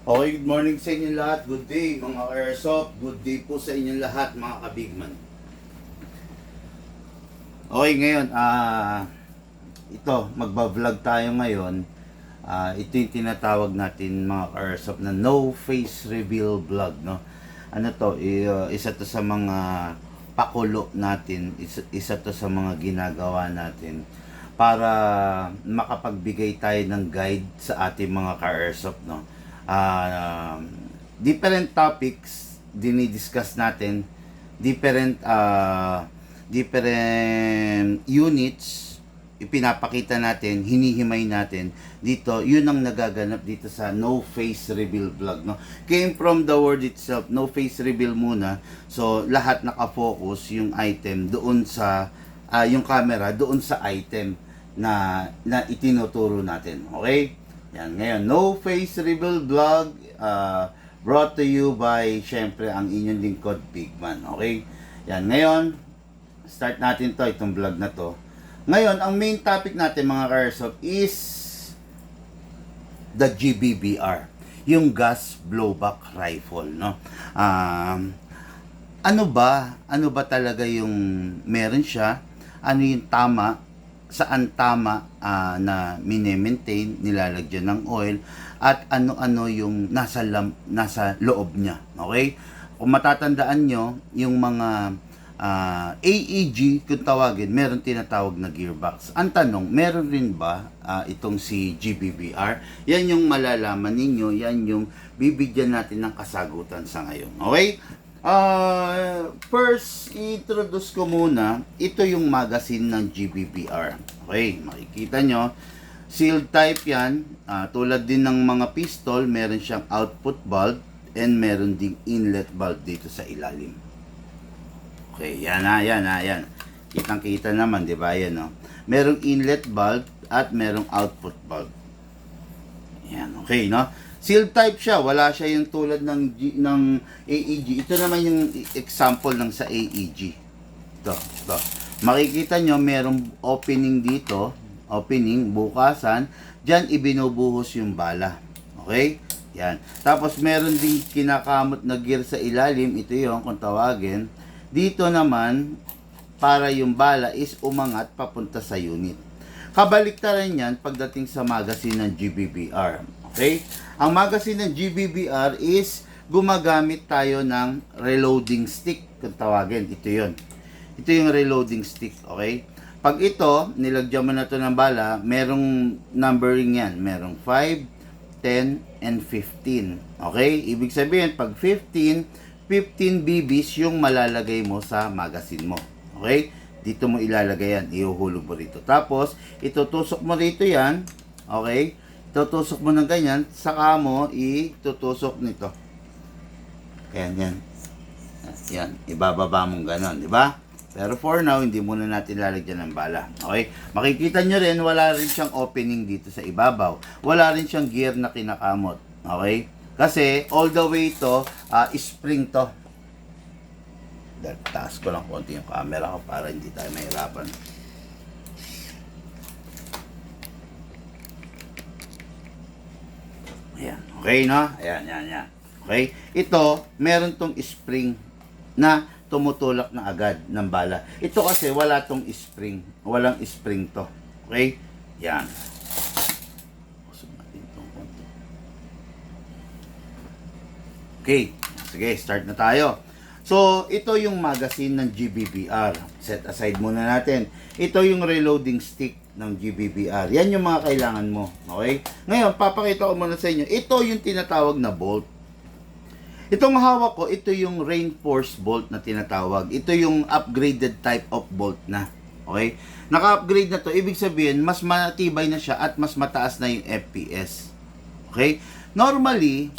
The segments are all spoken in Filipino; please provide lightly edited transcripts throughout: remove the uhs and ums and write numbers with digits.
Okay, good morning sa inyong lahat. Good day mga airsoft. Good day po sa inyong lahat mga kabigman. Okay, ngayon, ito, magba-vlog tayo ngayon. Ito yung tinatawag natin mga airsoft na no face reveal vlog, no? Ano to, isa to sa mga pakulo natin, isa to sa mga ginagawa natin para makapagbigay tayo ng guide sa ating mga car-airsoft, no? Different topics dinidiscuss natin, different units ipinapakita natin, hinihimay natin dito. Yun ang nagaganap dito sa no face reveal vlog, no? Came from the word itself, no face reveal muna. So lahat nakafocus yung item doon sa yung camera doon sa item na itinuturo natin. Okay? Yan, ngayon, no face reveal vlog, brought to you by, syempre, ang inyong lingkod, Bigman. Okay? Yan, ngayon, start natin to, itong vlog na to. Ngayon, ang main topic natin, mga Airsoft, is the GBBR, yung gas blowback rifle, no? Ano ba talaga yung meron siya? Ano yung tama? Saan tama na mini-maintain, nilalagyan ng oil, at ano-ano yung nasa loob niya. Okay? Kung matatandaan nyo, yung mga AEG, kung tawagin, meron tinatawag na gearbox. Ang tanong, meron rin ba itong si GBBR? Yan yung malalaman ninyo, yan yung bibigyan natin ng kasagutan sa ngayon. Okay? First, introduce ko muna, ito yung magazine ng GBBR. Okay, makikita nyo, sealed type yan, tulad din ng mga pistol, meron siyang output valve, and meron ding inlet valve dito sa ilalim. Okay, yan. Kitang-kita naman, di ba? Yan, no? Merong inlet valve at merong output valve. Yan, okay, no? Sealed type siya, wala siya yung tulad ng AEG. Ito naman yung example ng sa AEG. Ito. Makikita nyo, merong opening dito, bukasan. Diyan ibinubuhos yung bala. Okay? Yan. Tapos meron din kinakamot na gear sa ilalim, ito yung kung tawagin. Dito naman, para yung bala is umangat papunta sa unit. Kabaliktaran yan pagdating sa magazine ng GBBR. Okay? Ang magazine ng GBBR is gumagamit tayo ng reloading stick, kung tawagin. Ito yun. Ito yung reloading stick. Okay? Pag ito, nilagyan mo na ito ng bala, merong numbering yan. Merong 5, 10, and 15. Okay? Ibig sabihin, pag 15 BBs yung malalagay mo sa magazine mo. Okay? Dito mo ilalagay yan. Ihuhulog mo rito. Tapos, itutusok mo rito yan. Okay? Tutusok mo ng ganyan, saka mo itutusok nito. Yan. Yan, ibababa mong ganon, di ba? Pero for now, hindi muna natin lalagyan ng bala. Okay? Makikita nyo rin, wala rin siyang opening dito sa ibabaw. Wala rin siyang gear na kinakamot. Okay? Kasi, all the way to, spring to. Taas ko lang konti yung camera ko para hindi tayo mahirapan. Ayan. Okay, no? Ayan. Okay? Ito, meron tong spring na tumutulak na agad ng bala. Ito kasi wala tong spring. Walang spring to. Okay? Yan. Okay. Sige, start na tayo. So, ito yung magazine ng GBBR. Set aside muna natin. Ito yung reloading stick ng GBBR. Yan yung mga kailangan mo. Okay? Ngayon, papakita ko muna sa inyo. Ito yung tinatawag na bolt. Itong hawak ko, ito yung reinforced bolt na tinatawag. Ito yung upgraded type of bolt na. Okay? Naka-upgrade na to. Ibig sabihin, mas matibay na siya at mas mataas na yung FPS. Okay? Normally,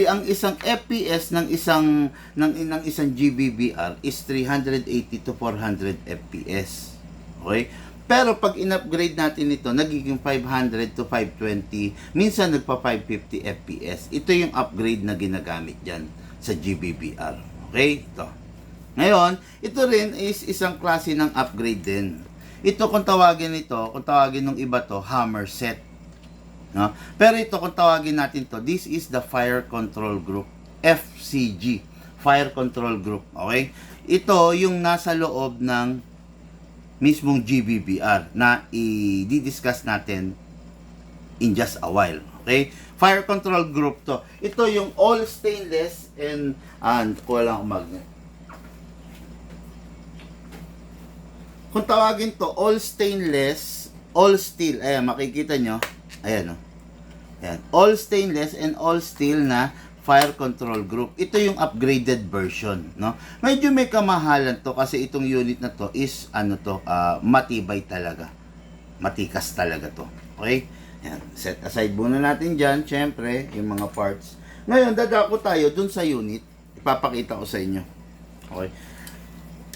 ang isang FPS ng isang GBBR is 380 to 400 FPS. Okay? Pero pag in-upgrade natin ito, nagiging 500 to 520, minsan nagpa 550 FPS. Ito yung upgrade na ginagamit diyan sa GBBR. Okay? Ito. Ngayon, ito rin is isang klase ng upgrade din. Ito kung tawagin ng iba to, hammer set. No? Pero ito, kung tawagin natin to, this is the Fire Control Group, FCG, Fire Control Group, okay? Ito yung nasa loob ng mismong GBBR na i-discuss natin in just a while, okay? Fire Control Group to. Ito yung all stainless and kuha lang akong magnet. Kung tawagin to, all stainless, all steel. Ayan, makikita nyo. Ayan, oh. Ayan. All stainless and all steel na Fire Control Group. Ito yung upgraded version, no? Medyo may kamahalan to kasi itong unit na to is, matibay talaga. Matikas talaga to. Okay? Ayan. Set aside muna natin dyan, syempre, yung mga parts. Ngayon, dadako tayo dun sa unit. Ipapakita ko sa inyo. Okay?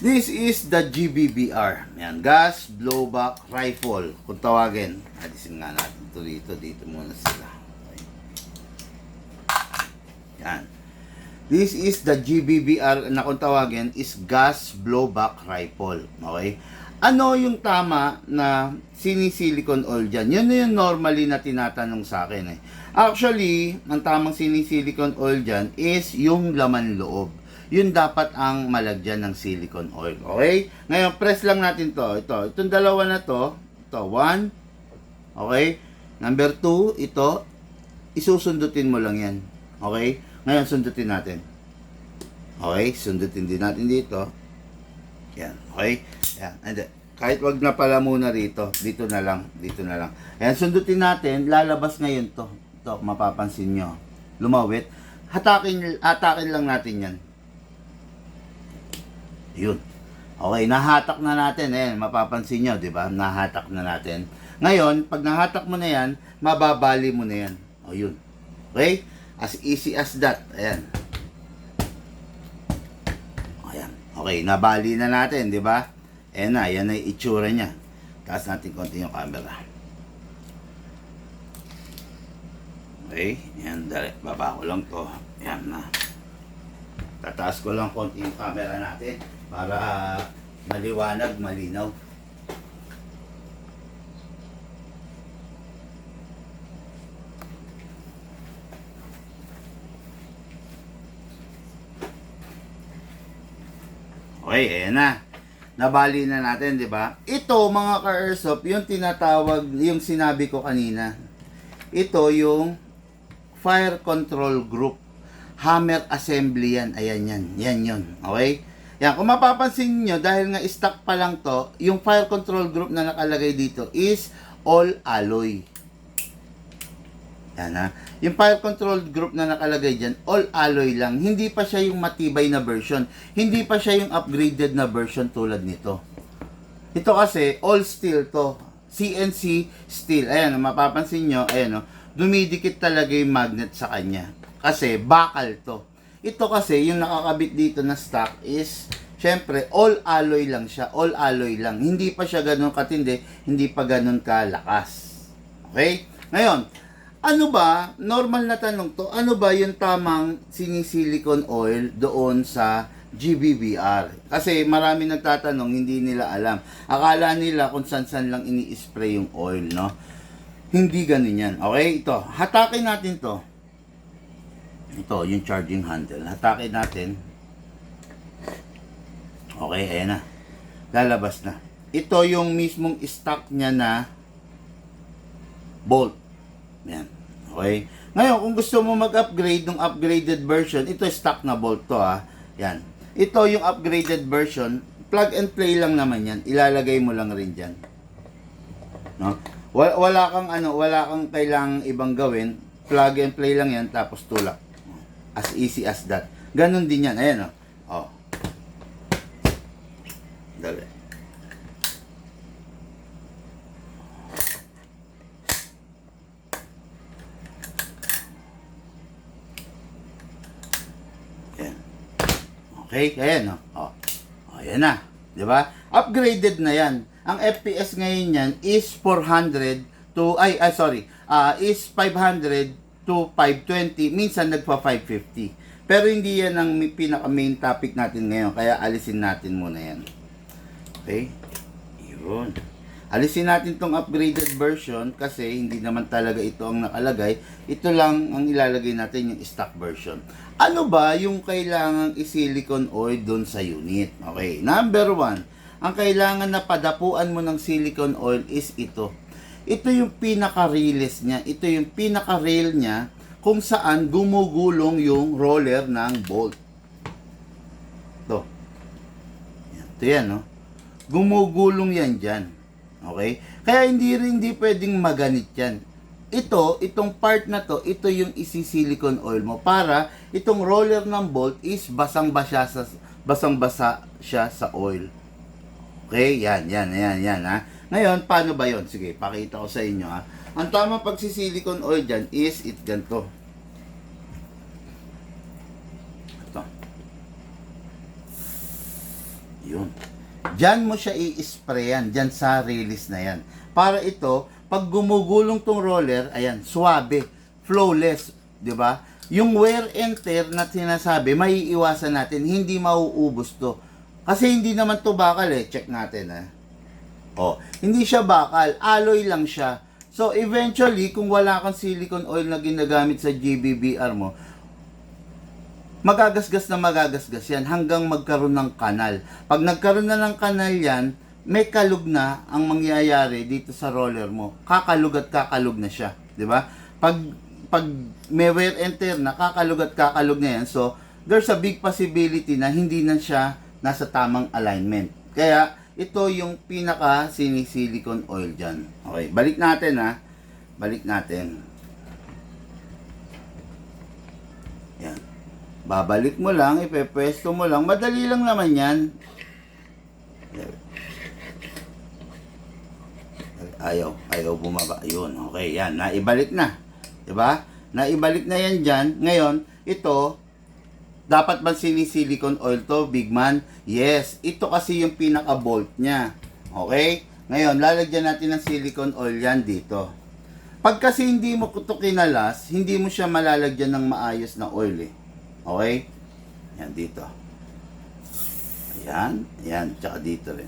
This is the GBBR. Yan, gas blowback rifle. Kung tawagin, alisin nga natin ito dito. Dito muna sila. Okay. Yan. This is the GBBR na kung tawagin is gas blowback rifle. Okay. Ano yung tama na sinisilicon oil dyan? Yun yung normally na tinatanong sa akin. Actually, ang tamang sinisilicon oil dyan is yung laman loob. Yun dapat ang malagyan ng silicone oil. Okay? Ngayon, press lang natin to. Itong dalawa na to. Ito, 1. Okay? Number 2, ito. Isusundutin mo lang yan. Okay? Ngayon, sundutin natin. Okay? Sundutin din natin dito. Yan. Okay? Yan. And then, kahit wag na pala muna rito. Dito na lang. Dito na lang. Yan, sundutin natin. Lalabas ngayon to. Ito, mapapansin nyo. Lumawit. Hatakin lang natin yan. Yun. Okay, nahatak na natin. Ayan, mapapansin nyo, di ba? Nahatak na natin. Ngayon, pag nahatak mo na yan, mababali mo na yan. O, yun. Okay? As easy as that. Ayan. Ayan. Okay, nabali na natin, di ba? Ayan na, yan na yung itsura niya. Taas natin konti yung camera. Okay, ayan, dali. Baba ko lang to. Ayan na. Tataas ko lang konti yung camera natin para maliwanag, malinaw. Okay, ayan na. Nabali na natin, di ba? Ito, mga ka-airsoft, yung tinatawag, yung sinabi ko kanina. Ito yung Fire Control Group. Hammer assembly yan. Ayan yan. Yan yun. Okay? Yan. Kung mapapansin nyo, dahil nga stock pa lang to, yung fire control group na nakalagay dito is all alloy. Yan ha. Yung fire control group na nakalagay dyan, all alloy lang. Hindi pa siya yung matibay na version. Hindi pa siya yung upgraded na version tulad nito. Ito kasi, all steel to. CNC steel. Ayan, mapapansin nyo, ayan o. Dumidikit talaga yung magnet sa kanya. Kasi bakal to. Ito kasi yung nakakabit dito na stock is syempre all alloy lang siya, all alloy lang. Hindi pa siya ganoon katindi, hindi pa ganoon kalakas. Okay? Ngayon, ano ba, normal na tanong to, ano ba yung tamang sinisilicone oil doon sa GBBR? Kasi marami nagtatanong, hindi nila alam. Akala nila kung san-san lang ini-spray yung oil, no? Hindi ganun yan. Okay? Ito, hatakin natin to. Ito, yung charging handle. Hatakin natin. Okay, ayan na. Lalabas na. Ito yung mismong stock niya na bolt. Yan. Okay. Ngayon, kung gusto mo mag-upgrade ng upgraded version, ito stock na bolt to ha. Yan. Ito yung upgraded version. Plug and play lang naman yan. Ilalagay mo lang rin dyan. No? Wala kang kailangang ibang gawin. Plug and play lang yan, tapos tulak. As easy as that. Ganon din yan. Ayan o. Oh. Dali. Ayan. Okay. Ayan o. Oh. Ayan na. Diba? Upgraded na yan. Ang FPS ngayon yan is 400 to, is 500 to 520, minsan nagpa 550. Pero hindi yan ang pinaka main topic natin ngayon, kaya alisin natin muna yan. Okay? Yun. Alisin natin tong upgraded version kasi hindi naman talaga ito ang nakalagay. Ito lang ang ilalagay natin, yung stock version. Ano ba yung kailangang i-silicone oil doon sa unit? Okay, number 1, ang kailangan na padapuan mo ng silicone oil is ito. Ito yung pinaka-release niya. Ito yung pinaka-rail niya kung saan gumugulong yung roller ng bolt. Ito. Ito yan, no? Gumugulong yan dyan. Okay? Kaya hindi pwedeng maganit yan. Itong part na to, ito yung isi-silicone oil mo para itong roller ng bolt is basang-basa siya sa oil. Okay? Yan, ha? Ngayon, paano ba yon? Sige, pakita ko sa inyo, ha? Ang tamang pagsisilicone oil dyan is ganito. Ito. Yun. Diyan mo siya i-sprayan, diyan sa release na yan. Para ito, pag gumugulong tong roller, ayan, suwabe, flawless, di ba? Yung wear and tear na sinasabi, maiiwasan natin, hindi mauubos to. Kasi hindi naman to bakal check natin hindi siya bakal, alloy lang siya. So eventually, kung wala kang silicone oil na ginagamit sa GBBR mo, magagasgas yan hanggang magkaroon ng kanal. Pag nagkaroon na ng kanal yan, may kalug na ang mangyayari dito sa roller mo. Kakalug at kakalug na siya, di ba? Pag may wear and tear na, kakalug at kakalug na yan. So, there's a big possibility na hindi na siya nasa tamang alignment. Kaya, ito yung pinaka silicone oil dyan. Okay, balik natin Balik natin. Yan. Babalik mo lang, ipepwesto mo lang. Madali lang naman yan. Ayaw bumaba. Yun, okay, yan. Naibalik na. Diba? Naibalik na yan dyan. Ngayon, ito, dapat ba silicone oil to, big man? Yes. Ito kasi yung pinaka-bolt niya. Okay? Ngayon, lalagyan natin ng silicone oil yan dito. Pag kasi hindi mo ito kinalas, hindi mo siya malalagyan ng maayos na oil Okay? Yan dito. Ayan. Tsaka dito rin.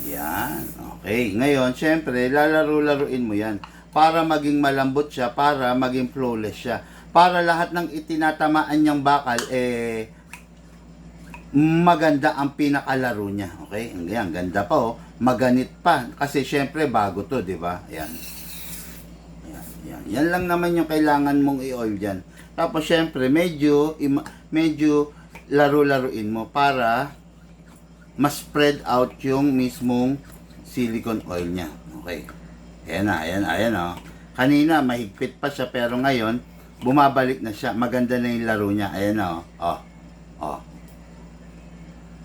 Yan. Okay. Ngayon, syempre, lalaro-laruin mo yan. Para maging malambot siya, para maging flawless siya. Para lahat ng itinatamaan niyang bakal, maganda ang pinakalaro niya. Okay? Ayan, ganda pa Maganit pa. Kasi syempre, bago to, di ba? Ayan. Yan lang naman yung kailangan mong i-oil dyan. Tapos syempre, medyo laro-laruin mo para ma-spread out yung mismong silicone oil niya. Okay. Ayan Kanina, mahigpit pa siya, pero ngayon, bumabalik na siya. Maganda na yung laro niya. Ayan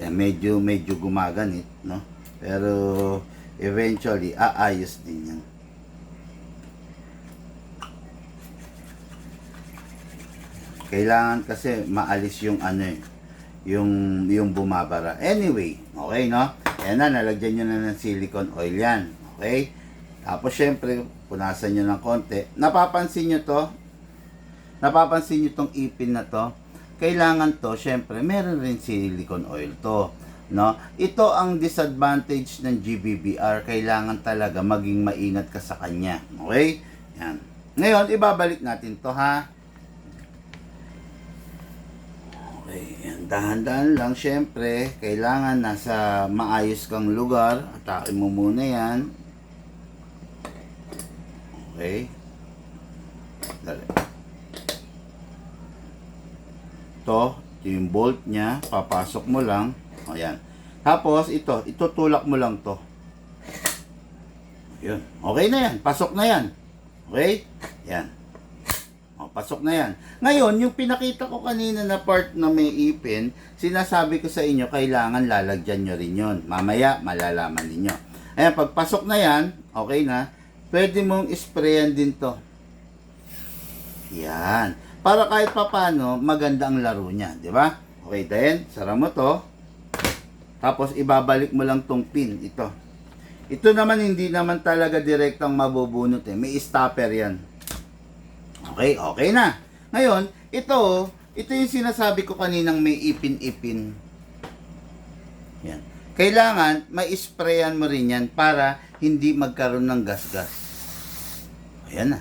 Yan, medyo gumaganit, no? Pero, eventually, aayos din yan. Kailangan kasi maalis yung yung bumabara. Anyway, okay, no? Ayan na, nalagyan nyo na ng silicone oil yan. Okay? Tapos, syempre, punasan nyo ng konti. Napapansin nyo tong ipin na to? Kailangan to, syempre, meron rin silicone oil to. No? Ito ang disadvantage ng GBBR. Kailangan talaga maging maingat ka sa kanya. Okay? Yan. Ngayon, ibabalik natin to, ha? Okay, dahan-dahan lang, syempre, kailangan nasa maayos kang lugar. Atakin mo muna yan. Okay. Dali. Ito yung bolt niya, papasok mo lang. Ayan. Tapos, itutulak mo lang to. Yun. Okay na yan. Pasok na yan. Okay? Yan. Pasok na yan. Ngayon, yung pinakita ko kanina na part na may ipin, sinasabi ko sa inyo, kailangan lalagyan nyo rin yun. Mamaya, malalaman ninyo. Ayan, pagpasok na yan, okay na, pwede mong sprayan din to. Yan. Para kahit papano, maganda ang laro niya. Di ba? Okay, then, sara mo to. Tapos, ibabalik mo lang tong pin. Ito naman, hindi naman talaga direktang mabubunot May stopper yan. Okay na. Ngayon, ito yung sinasabi ko kaninang may ipin-ipin. Yan. Kailangan, ma-sprayan mo rin yan para hindi magkaroon ng gasgas. Ayan na.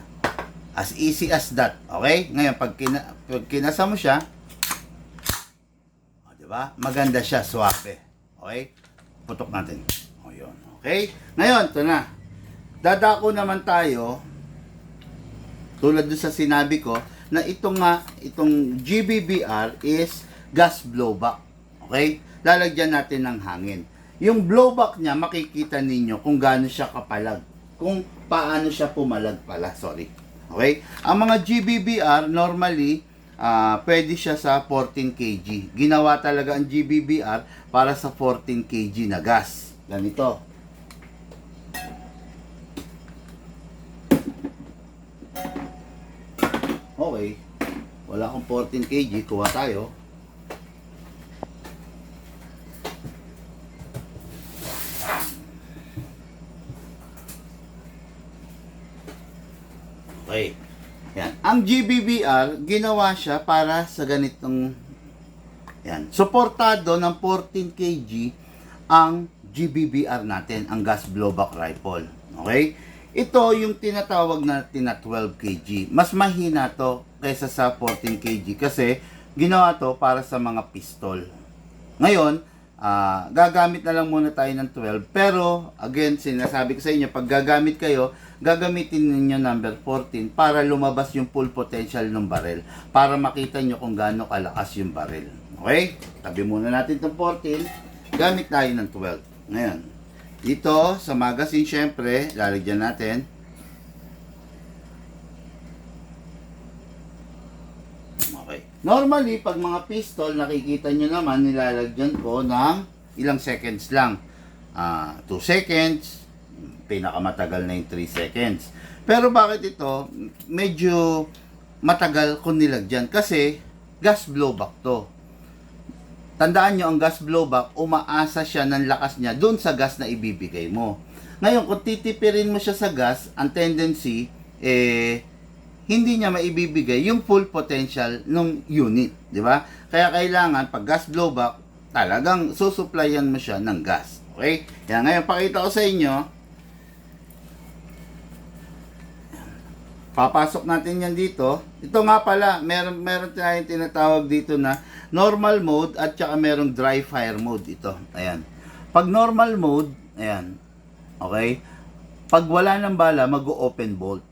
As easy as that. Okay? Ngayon, pag kinasa mo siya, diba? Maganda siya, suwabe. Okay? Putok natin. O, yun. Okay? Ngayon, ito na. Dadako naman tayo, tulad doon sa sinabi ko, na itong GBBR is gas blowback. Okay? Lalagyan natin ng hangin. Yung blowback niya, makikita ninyo kung gaano siya kapalag. Kung paano siya pumalag pala. Sorry. Okay? Ang mga GBBR, normally, pwede siya sa 14 kg. Ginawa talaga ang GBBR para sa 14 kg na gas. Ganito. Okay. Wala akong 14 kg. Kuha tayo. Okay. Yan. Ang GBBR, ginawa siya para sa ganitong yan. Suportado ng 14 kg ang GBBR natin, ang gas blowback rifle. Okay? Ito yung tinatawag natin na 12 kg. Mas mahina to kaysa sa 14 kg kasi ginawa to para sa mga pistol. Ngayon, gagamit na lang muna tayo ng 12. Pero, again, sinasabi ko sa inyo, pag gagamit kayo, gagamitin ninyo number 14 para lumabas yung full potential ng barrel. Para makita nyo kung gaano kalakas yung barrel. Okay? Tabi muna natin itong 14. Gamit tayo ng 12. Ngayon, dito sa magazine, syempre, lalagyan natin. Okay. Normally, pag mga pistol, nakikita nyo naman, nilalagyan ko ng ilang seconds lang. 2 seconds, pinakamatagal na yung 3 seconds. Pero bakit ito, medyo matagal kung nilagyan? Kasi, gas blowback to. Tandaan nyo, ang gas blowback, umaasa siya ng lakas niya dun sa gas na ibibigay mo. Ngayon, kung titipirin mo siya sa gas, ang tendency, hindi niya maibibigay yung full potential ng unit. Di ba? Kaya kailangan, pag gas blowback, talagang susuplayan mo siya ng gas. Okay? Kaya ngayon, pakita ko sa inyo, papasok natin yan dito. Ito nga pala, meron tayong tinatawag dito na normal mode at saka merong dry fire mode ito. Ayan. Pag normal mode, ayan. Okay? Pag wala ng bala, mag-open bolt.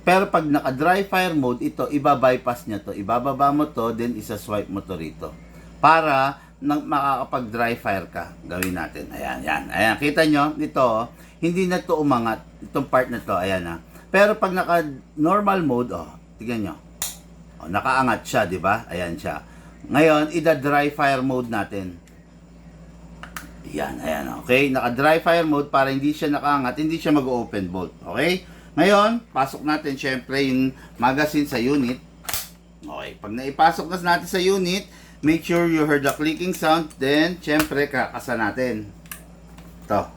Pero pag naka-dry fire mode, ito, iba-bypass niya to. Ibababa mo to, then isa-swipe mo to rito. Para makakapag-dry fire ka. Gawin natin. Ayan, ayan. Ayan, kita nyo, ito, hindi na to umangat. Itong part na to, ayan ha. Pero pag naka-normal mode, tignan nyo. Nakaangat siya, di ba? Ayan siya. Ngayon, ida-dry fire mode natin. Ayan, ayan. Okay? Naka-dry fire mode para hindi siya nakaangat, hindi siya mag-open bolt. Okay? Ngayon, pasok natin syempre yung magazine sa unit. Okay. Pag naipasok na natin sa unit, make sure you heard the clicking sound. Then, syempre, kakasa natin. Ito.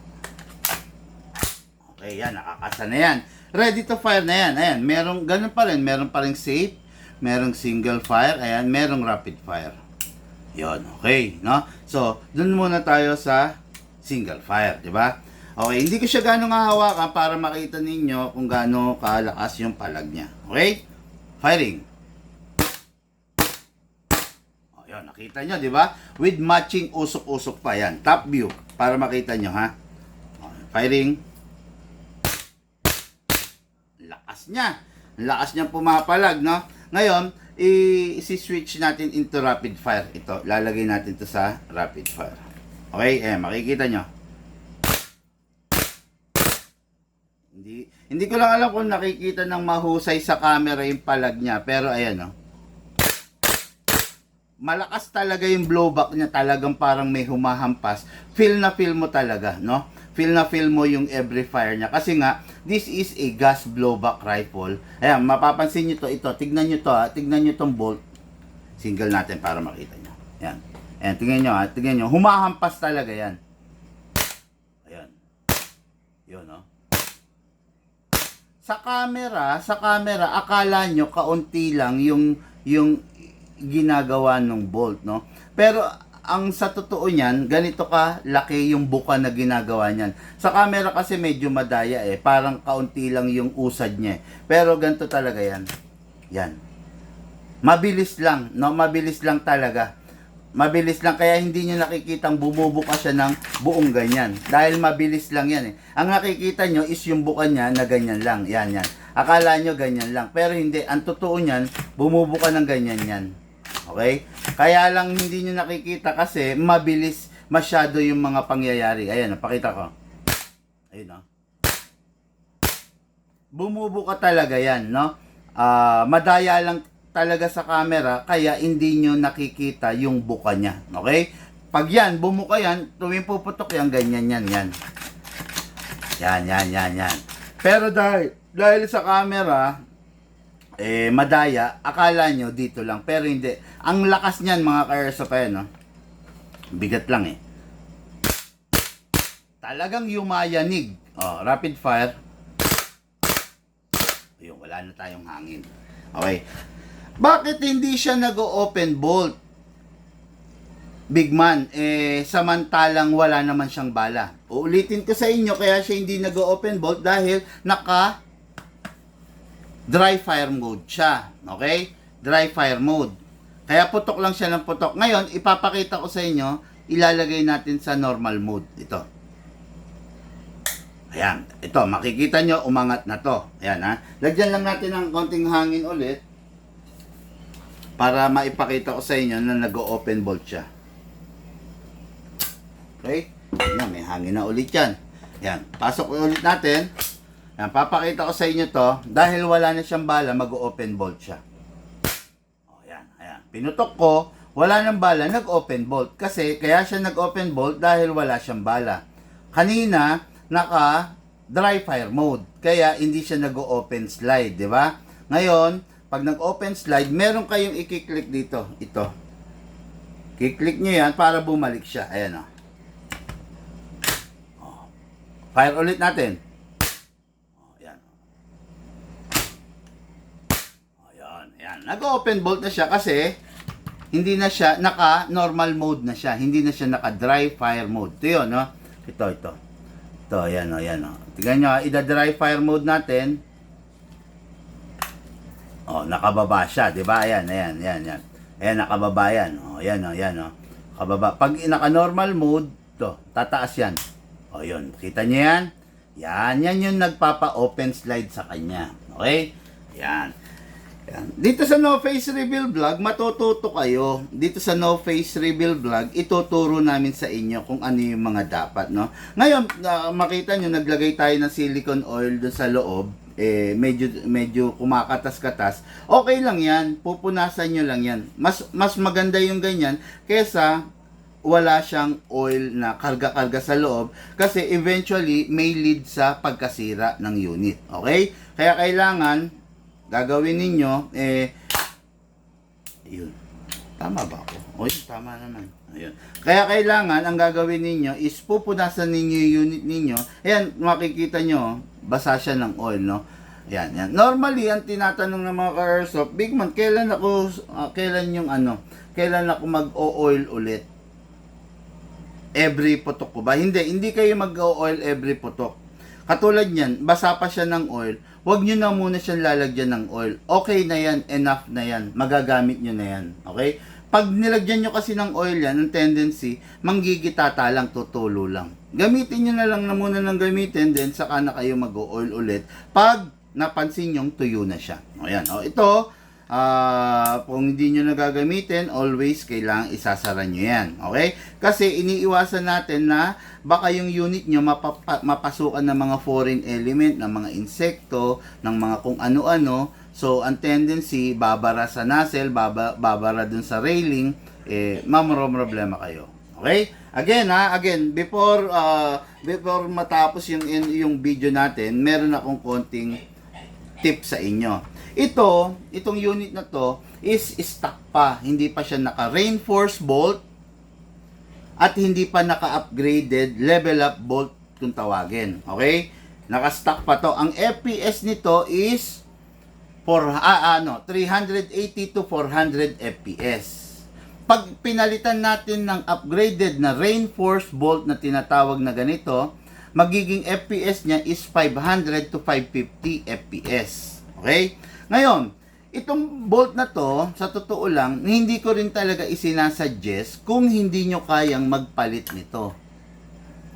Okay, yan. Nakakasa na yan. Ready to fire na yan. Ayan, merong, ganun pa rin. Meron pa rin safe. Merong single fire. Ayan, merong rapid fire. Yun, okay, no? So, dun muna tayo sa single fire, di ba? Okay, hindi ko siya gano'ng hahawakan para makita ninyo kung gaano kalakas yung palag niya. Okay? Firing. O, yun, nakita nyo, di ba? With matching usok-usok pa yan. Top view, para makita nyo, ha? Okay, firing. Lakas niya. Lakas niya pumapalag, no? Ngayon, i-switch natin into rapid fire. Ito, lalagay natin to sa rapid fire. Okay, makikita nyo. Hindi ko lang alam kung nakikita ng mahusay sa camera yung palag niya. Pero ayan, no? Malakas talaga yung blowback niya. Talagang parang may humahampas. Feel na feel mo talaga, no? Feel na feel mo yung every fire niya. Kasi nga, this is a gas blowback rifle. Ayan, mapapansin nyo to. Ito, tignan nyo to, ha? Tignan nyo tong bolt. Single natin para makita nyo. Ayan. Ayan, tignan nyo, ha? Tignan nyo. Humahampas talaga yan. Ayan. Yun, no? Sa camera, akala nyo kaunti lang yung ginagawa ng bolt, no? Pero ang sa totoo niyan, ganito ka laki yung buka na ginagawa niyan. Sa camera kasi medyo madaya eh, parang kaunti lang yung usad niya eh. Pero ganito talaga yan. Yan. Mabilis lang, no? Mabilis lang talaga. Mabilis lang, kaya hindi nyo nakikitang bumubuka siya ng buong ganyan. Dahil mabilis lang yan eh. Ang nakikita nyo is yung buka niya na ganyan lang. Yan, yan. Akala nyo ganyan lang. Pero hindi, ang totoo niyan, bumubuka ng ganyan yan. Okay? Kaya lang hindi nyo nakikita kasi mabilis masyado yung mga pangyayari. Ayan, napakita ko. Ayun, no? Bumubuka talaga yan, no? Madaya lang talaga sa camera, kaya hindi nyo nakikita yung buka niya. Okay? Pag yan, bumuka yan, tuwing puputok yan, ganyan yan, yan. Yan, yan, yan, yan. Pero dahil sa camera, madaya, akala nyo dito lang. Pero hindi. Ang lakas niyan, mga ka-airsoft, no? Bigat lang eh. Talagang yumayanig. Oh, rapid fire. Ayun, wala na tayong hangin. Okay. Bakit hindi siya nag-open bolt? Big man, samantalang wala naman siyang bala. Uulitin ko sa inyo, kaya siya hindi nag-open bolt dahil naka dry fire mode siya. Okay? Dry fire mode. Kaya putok lang siya ng putok. Ngayon, ipapakita ko sa inyo, ilalagay natin sa normal mode. Ito. Ayan. Ito, makikita nyo, umangat na to. Ayan, ha. Lagyan lang natin ng konting hangin ulit para maipakita ko sa inyo na nag-open bolt siya. Okay? Ayan, may hangin na ulit yan. Ayan, pasok ulit natin. Ayan, papakita ko sa inyo to. Dahil wala na siyang bala, mag-open bolt siya. O, ayan, ayan. Pinutok ko, wala nang bala, nag-open bolt. Kasi, kaya siya nag-open bolt dahil wala siyang bala. Kanina, naka dry fire mode. Kaya, hindi siya nag-open slide, di ba? Ngayon, pag nag-open slide, meron kayong i-click dito. Ito. I-click nyo yan para bumalik siya. Ayan, o. Fire ulit natin. Ayan. Nag-open bolt na siya kasi hindi na siya naka-normal mode na siya. Hindi na siya naka-dry fire mode. Ito yun, no? Ito. Ito, ayan, o. Tignan nyo, ida-dry fire mode natin. O, nakababa siya, di ba? Ayan. Ayan, nakababa yan. O, ayan, o. Kababa. Pag naka-normal mode, to, tataas yan. O, yun. Kita nyo yan? Yan yung nagpapa-open slide sa kanya. Okay? Yan. Dito sa No Face Reveal Vlog, matututo kayo. Dito sa No Face Reveal Vlog, ituturo namin sa inyo kung ano yung mga dapat, no? Ngayon, makita nyo, naglagay tayo ng silicone oil doon sa loob. Medyo kumakatas-katas. Okay lang yan. Pupunasan nyo lang yan. Mas maganda yung ganyan kesa wala siyang oil na karga-karga sa loob kasi eventually may lead sa pagkasira ng unit. Okay? Kaya kailangan gagawin ninyo, yun. Tama ba ako? O, yun, tama naman. Ayun. Kaya kailangan, ang gagawin ninyo is pupunasan ninyo yung unit ninyo. Ayan, makikita nyo, basa siya ng oil, no? Ayan. Normally, ang tinatanong ng mga ka-airsoft, Big Man, kailan ako mag-o-oil ulit? Every putok ko ba? Hindi kayo mag-o-oil every putok. Katulad niyan, basa pa siya ng oil, huwag nyo na muna siyang lalagyan ng oil. Okay na yan, enough na yan, magagamit nyo na yan. Okay? Pag nilagyan nyo kasi ng oil yan, ang tendency, manggigitata lang, tutulo lang. Gamitin nyo na lang na muna ng gamitin, then saka na kayo mag-oil ulit pag napansin nyong tuyo na siya. Ayan, ito, kung hindi nyo nagagamitin, always kailangan isasara nyo yan. Okay? Kasi iniiwasan natin na baka yung unit nyo mapasukan ng mga foreign element, ng mga insekto, ng mga kung ano-ano. So, ang tendency, babara sa nozzle, babara dun sa railing, problema kayo. Okay? Again, before matapos yung video natin, meron akong konting tip sa inyo. Itong unit na to is stock pa. Hindi pa siya naka-reinforced bolt at hindi pa naka-upgraded level up bolt kung tawagin. Okay? Naka-stock pa to. Ang FPS nito is 380 to 400 FPS. pag pinalitan natin ng upgraded na reinforced bolt na tinatawag na ganito, magiging FPS niya is 500 to 550 FPS. Okay? Ngayon, itong bolt na to, sa totoo lang, hindi ko rin talaga isinasuggest kung hindi nyo kayang magpalit nito.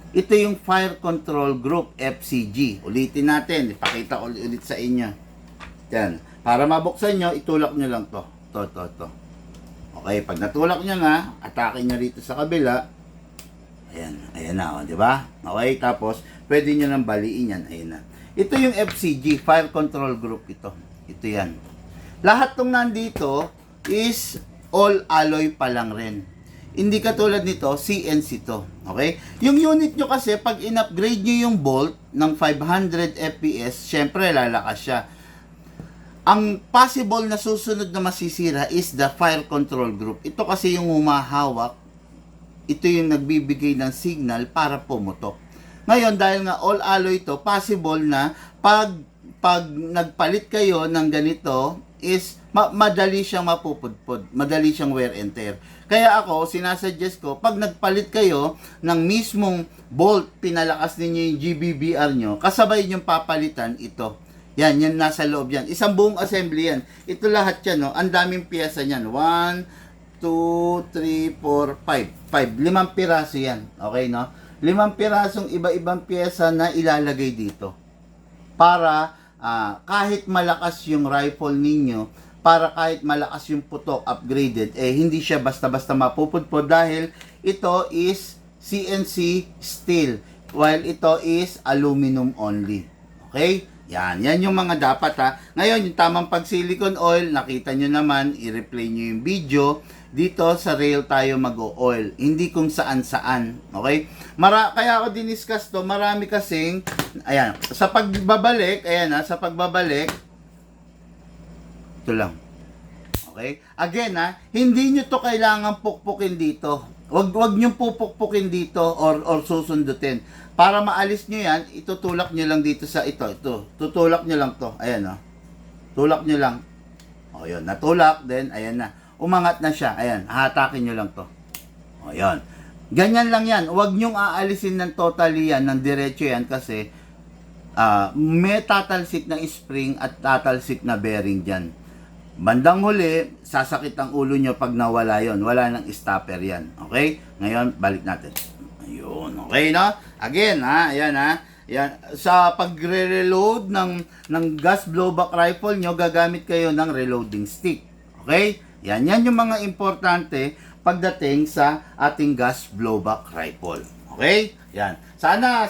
Ito yung Fire Control Group FCG. Ulitin natin, ipakita ko ulit sa inyo. Yan. Para mabuksan nyo, itulak nyo lang to. To. Okay, pag natulak nyo nga, atake nyo rito sa kabila. Ayan na, di ba? Okay, tapos, pwede nyo nang baliin yan. Ayan na. Ito yung FCG, Fire Control Group ito. Ito yan. Lahat tong nandito is all alloy pa lang rin. Hindi katulad nito, CNC to. Okay? Yung unit nyo kasi, pag in-upgrade nyo yung bolt ng 500 FPS, syempre lalakas siya. Ang possible na susunod na masisira is the fire control group. Ito kasi yung humahawak. Ito yung nagbibigay ng signal para pumutok. Ngayon, dahil nga all alloy to, possible na pag nagpalit kayo ng ganito, is madali siyang mapupudpud. Madali siyang wear and tear. Kaya ako, sinasuggest ko, pag nagpalit kayo ng mismong bolt, pinalakas ninyo yung GBBR nyo, kasabay yung papalitan ito. Yan nasa loob yan. Isang buong assembly yan. Ito lahat yan, no? Ang daming piyesa niyan. 1, 2, 3, 4, 5. 5 piraso yan. Okay, no? 5 pirasong iba-ibang piyesa na ilalagay dito. Para kahit malakas yung rifle ninyo, para kahit malakas yung putok upgraded, hindi siya basta-basta mapupudpod dahil ito is CNC steel, while ito is aluminum only. Okay? Yan yung mga dapat ha. Ngayon, yung tamang pag silicone oil, nakita nyo naman, i-replay nyo yung video. Dito sa rail tayo mag-o-oil. Hindi kung saan-saan. Okay? Kaya ako diniscuss to, marami kasing, ayan, sa pagbabalik, sa pagbabalik, ito lang. Okay? Again hindi nyo to kailangan pukpukin dito. Wag nyo pupukpukin dito or susundutin. Para maalis nyo yan, itutulak nyo lang dito sa ito. Tutulak nyo lang to. Ayan, tulak nyo lang. O, yun. Natulak, then, ayan na. Umangat na siya. Ayan, hatakin nyo lang to. O, yun. Ganyan lang yan. Huwag nyong aalisin ng totally yan, ng diretso yan, kasi may tatalsik na spring at tatalsik na bearing dyan. Bandang huli, sasakit ang ulo nyo pag nawala yon. Wala nang stopper yan. Okay? Ngayon, balik natin. Ayun, okay, no? Again, ayan, Yan. Sa pagre-reload ng gas blowback rifle nyo, gagamit kayo ng reloading stick. Okay? Yan yung mga importante pagdating sa ating gas blowback rifle. Okay? Yan. Sana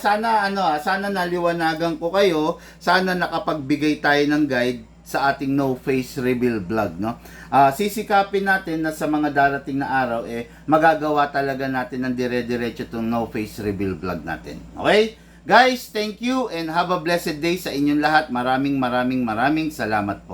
naliwanagan ko kayo. Sana nakapagbigay tayo ng guide sa ating no face reveal vlog, no? Sisikapin natin na sa mga darating na araw magagawa talaga natin ng dire-diretso tong no face reveal vlog natin. Okay? Guys, thank you and have a blessed day sa inyong lahat. Maraming salamat po.